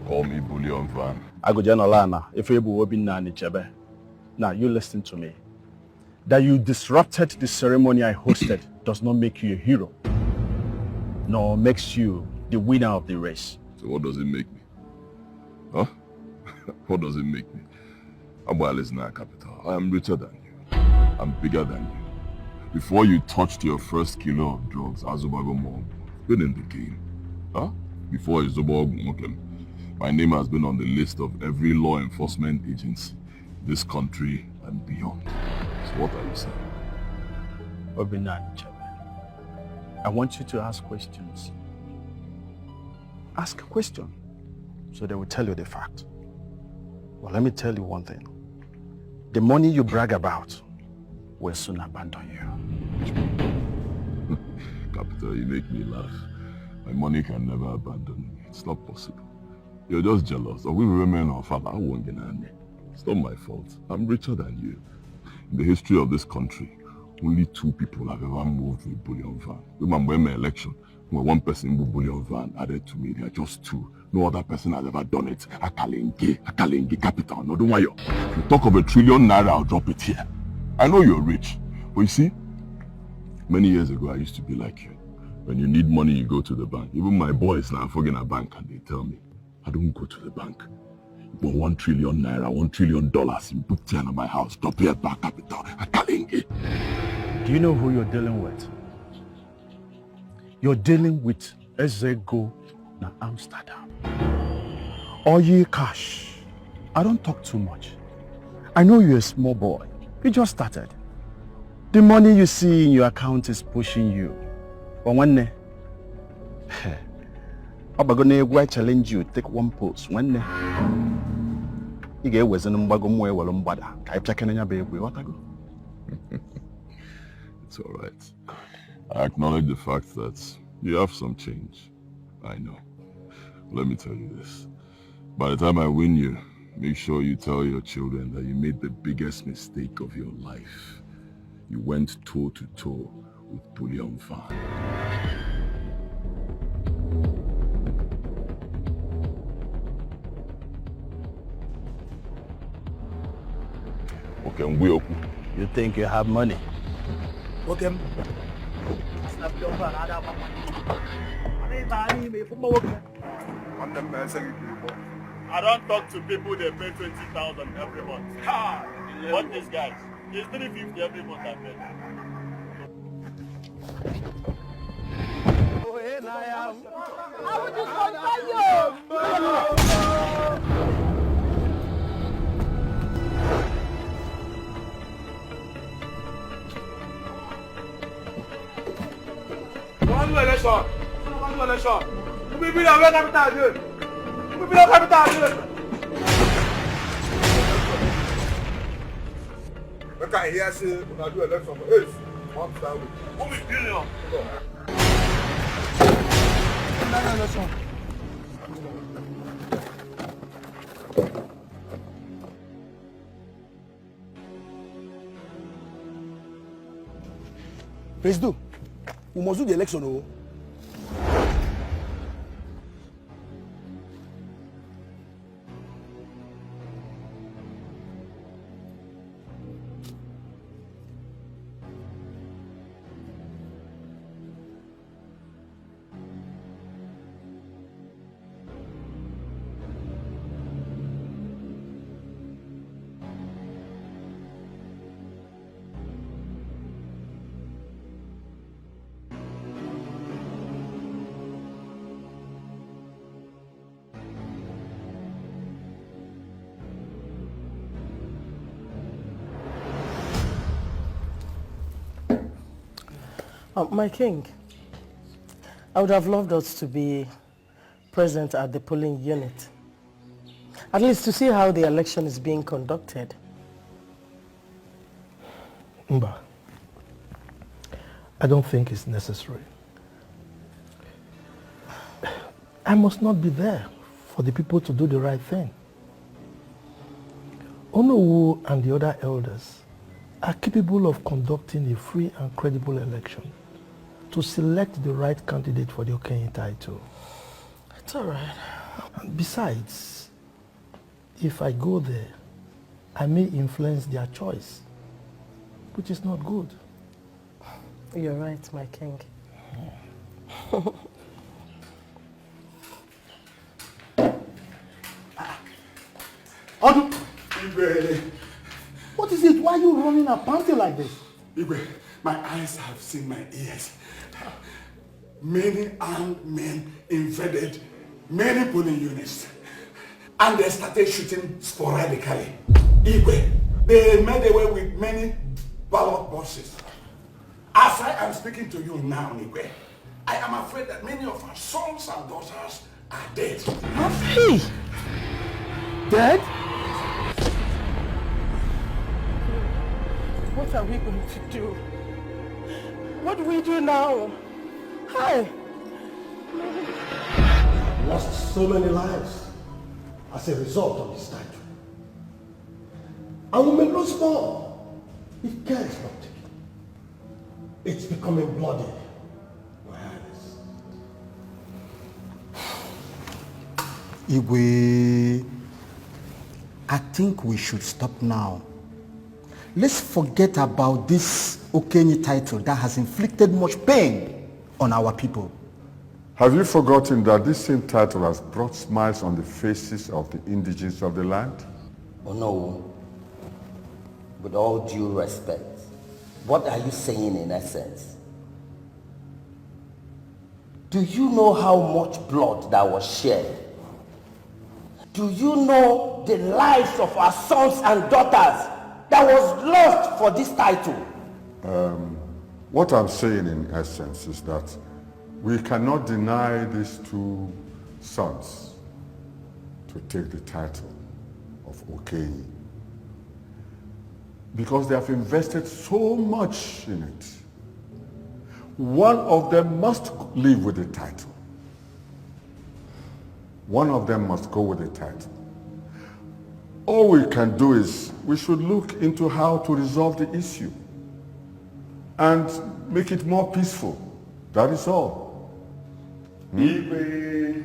Call me Bullion Van. Agojanolana, if you will be Nani Chebe. Now, you listen to me. That you disrupted the ceremony I hosted does not make you a hero, nor makes you the winner of the race. So what does it make me? Huh? What does it make me? Abuale is not capital. I am richer than you. I'm bigger than you. Before you touched your first kilo of drugs, Azubago Mom, been in the game. Huh? Before Izobo Ogunmokem, my name has been on the list of every law enforcement agency, this country and beyond. So what are you saying? Obinan Chebe, I want you to ask questions. Ask a question, so they will tell you the fact. Well, let me tell you one thing. The money you brag about will soon abandon you. Capital, you make me laugh. My money can never abandon me. It's not possible. You're just jealous. Or we women or father, I won't get any. It's not my fault. I'm richer than you. In the history of this country, only 2 people have ever moved with Bullion Van. Remember my election, when one person with Bullion Van added to me, there are just 2. No other person has ever done it. Akalenge capital. No, don't worry. If you talk of $1 trillion, I'll drop it here. I know you're rich, but you see, many years ago I used to be like you. When you need money, you go to the bank. Even my boys now forget a bank and they tell me, I don't go to the bank. But $1 trillion, $1 trillion in book here in my house, drop here back capital. Akalenge. Do you know who you're dealing with? You're dealing with Ezego na Amsterdam. Oye Cash. I don't talk too much. I know you're a small boy. You just started. The money you see in your account is pushing you. But one day, I'm going to challenge you. Take one post. One day, you get with an It's all right. I acknowledge the fact that you have some change. I know. Let me tell you this. By the time I win you, make sure you tell your children that you made the biggest mistake of your life. You went toe to toe with Bullion Van. Okay, you think you have money? Okay. I don't talk to people they pay 20,000 every month. What these guys? It's 350 every month I pay. Oh, hey, I am. I will just One election. We be the capital. We be the capital. Okay, here say we do election for 8 months time. Who be billion? Election. President, we must do the election. Oh. My king, I would have loved us to be present at the polling unit, at least to see how the election is being conducted. Mba, I don't think it's necessary. I must not be there for the people to do the right thing. Onowu and the other elders are capable of conducting a free and credible election to select the right candidate for the Okenye title. It's all right. Besides, if I go there, I may influence their choice, which is not good. You're right, my king. Odu! Igwe! What is it? Why are you running and panting like this? Igwe, my eyes have seen my ears. Many armed men invaded many polling units and they started shooting sporadically. Igwe, they made away with many ballot boxes. As I am speaking to you now, Igwe, I am afraid that many of our sons and daughters are dead. Hey! Dead? What are we going to do? What do we do now? Hi! Lost so many lives as a result of this statue. And we may lose more if care is not taken. It's becoming bloody, Your Highness. Igwe, I think we should stop now. Let's forget about this Okenye title that has inflicted much pain on our people. Have you forgotten that this same title has brought smiles on the faces of the indigenes of the land? Oh no. With all due respect, what are you saying in essence? Do you know how much blood that was shed? Do you know the lives of our sons and daughters that was lost for this title? What I'm saying in essence is that we cannot deny these two sons to take the title of Okenye because they have invested so much in it. One of them must live with the title. One of them must go with the title. All we can do is we should look into how to resolve the issue and make it more peaceful. That is all. Igwe,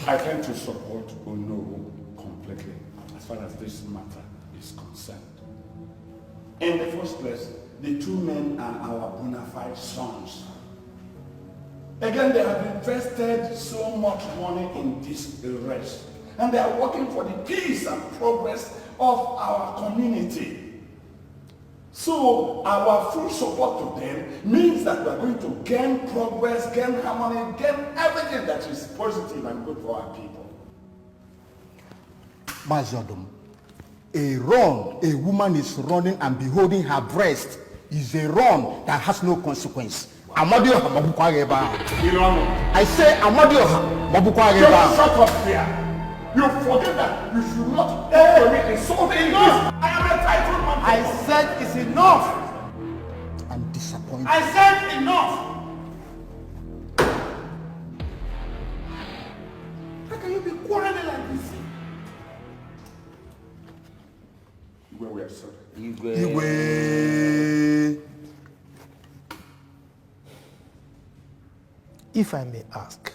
I tend to support Ono completely as far as this matter is concerned. In the first place, the two men are our bona fide sons. Again, they have invested so much money in this race, and they are working for the peace and progress of our community. So our full support to them means that we are going to gain progress, gain harmony, gain everything that is positive and good for our people. Mazodum, a run a woman is running and beholding her breast is a run that has no consequence. I say Amadioha Just shut up here. You forget that you should not ever insult enough. I am a titled man. I said it's enough. I'm disappointed. I said enough. How can you be quarreling like this? When we are sorry. Igwe. If I may ask,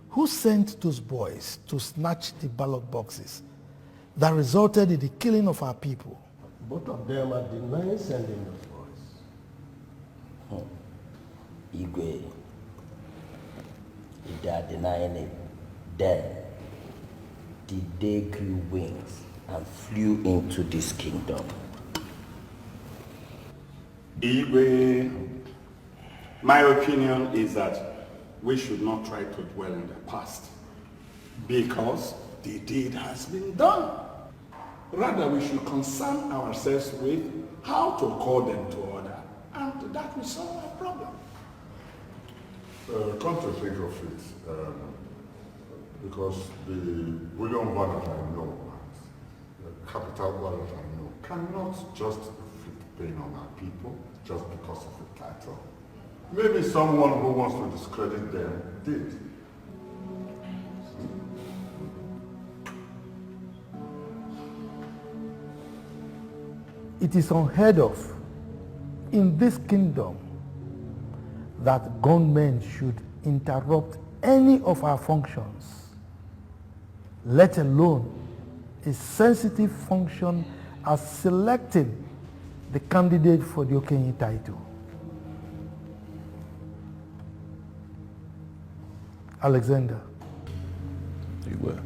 who sent those boys to snatch the ballot boxes that resulted in the killing of our people? Both of them are denying sending those boys. Igwe, if they are denying it, then did they grew wings and flew into this kingdom? Igwe, my opinion is that we should not try to dwell in the past because the deed has been done. Rather, we should concern ourselves with how to call them to order, and that will solve our problem. Come to think of it, because the William Wallace I know, the capital Wallace I know, cannot just inflict pain on our people just because of the title. Maybe someone who wants to discredit them did. It is unheard of in this kingdom that gunmen should interrupt any of our functions, let alone a sensitive function as selecting the candidate for the Okenye title. Alexander. Igwe.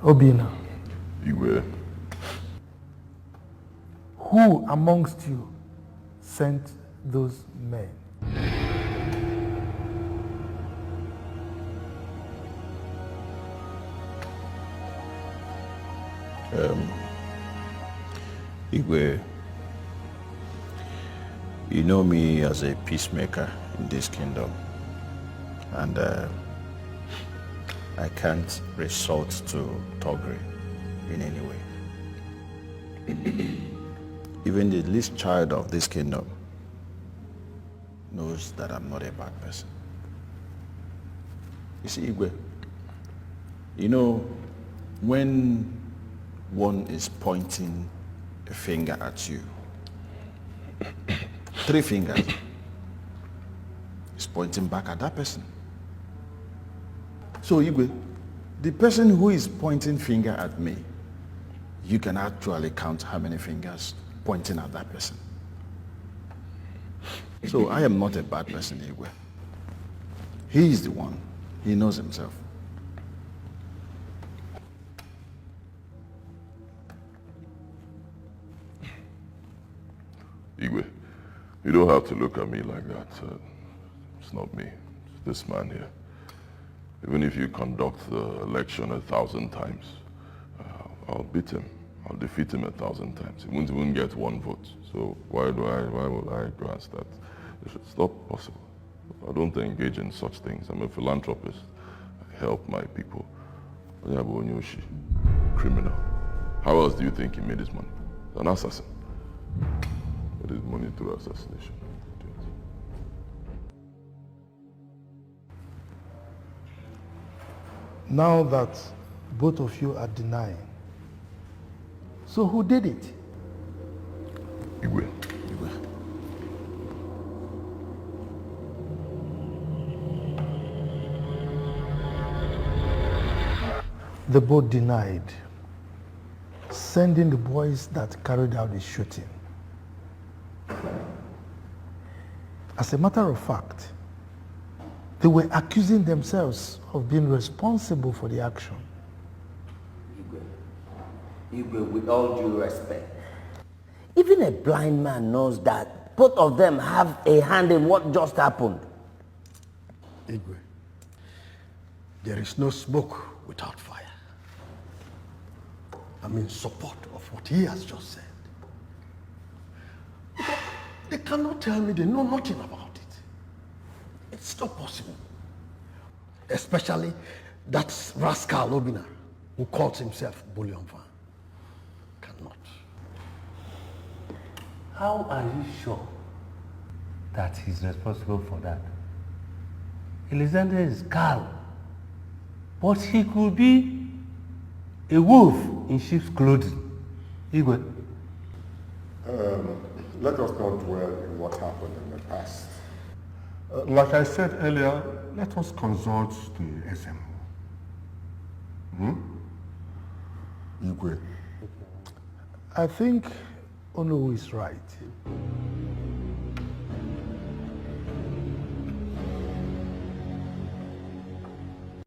Obina. Igwe. Who amongst you sent those men? Igwe, you know me as a peacemaker in this kingdom, and I can't resort to thuggery in any way. Even the least child of this kingdom knows that I'm not a bad person. You see, Igwe, you know, when one is pointing a finger at you, 3 fingers is pointing back at that person. So Igwe, the person who is pointing finger at me, you can actually count how many fingers pointing at that person. So I am not a bad person, Igwe. He is the one. He knows himself. Igwe, you don't have to look at me like that. It's not me. It's this man here. Even if you conduct the election 1,000 times, I'll beat him. I'll defeat him 1,000 times. He won't even get 1 vote. So why would I grasp that? It's not possible. I don't engage in such things. I'm a philanthropist. I help my people. Criminal. How else do you think he made his money? An assassin. Made his money through assassination. Now that both of you are denying, so who did it? Igwe. They both denied sending the boys that carried out the shooting. As a matter of fact, they were accusing themselves of being responsible for the action. Igwe, with all due respect, even a blind man knows that both of them have a hand in what just happened. Igwe, there is no smoke without fire. I'm in support of what he has just said. They cannot tell me they know nothing about it. It's not possible. Especially that rascal Obina who calls himself Bullion Fan. Cannot. How are you sure that he's responsible for that? Alexander is calm, but he could be a wolf in sheep's clothing. Igwe. Let us not dwell in what happened in the past. Like I said earlier, let us consult the SMO. Igwe. I think Onowu is right.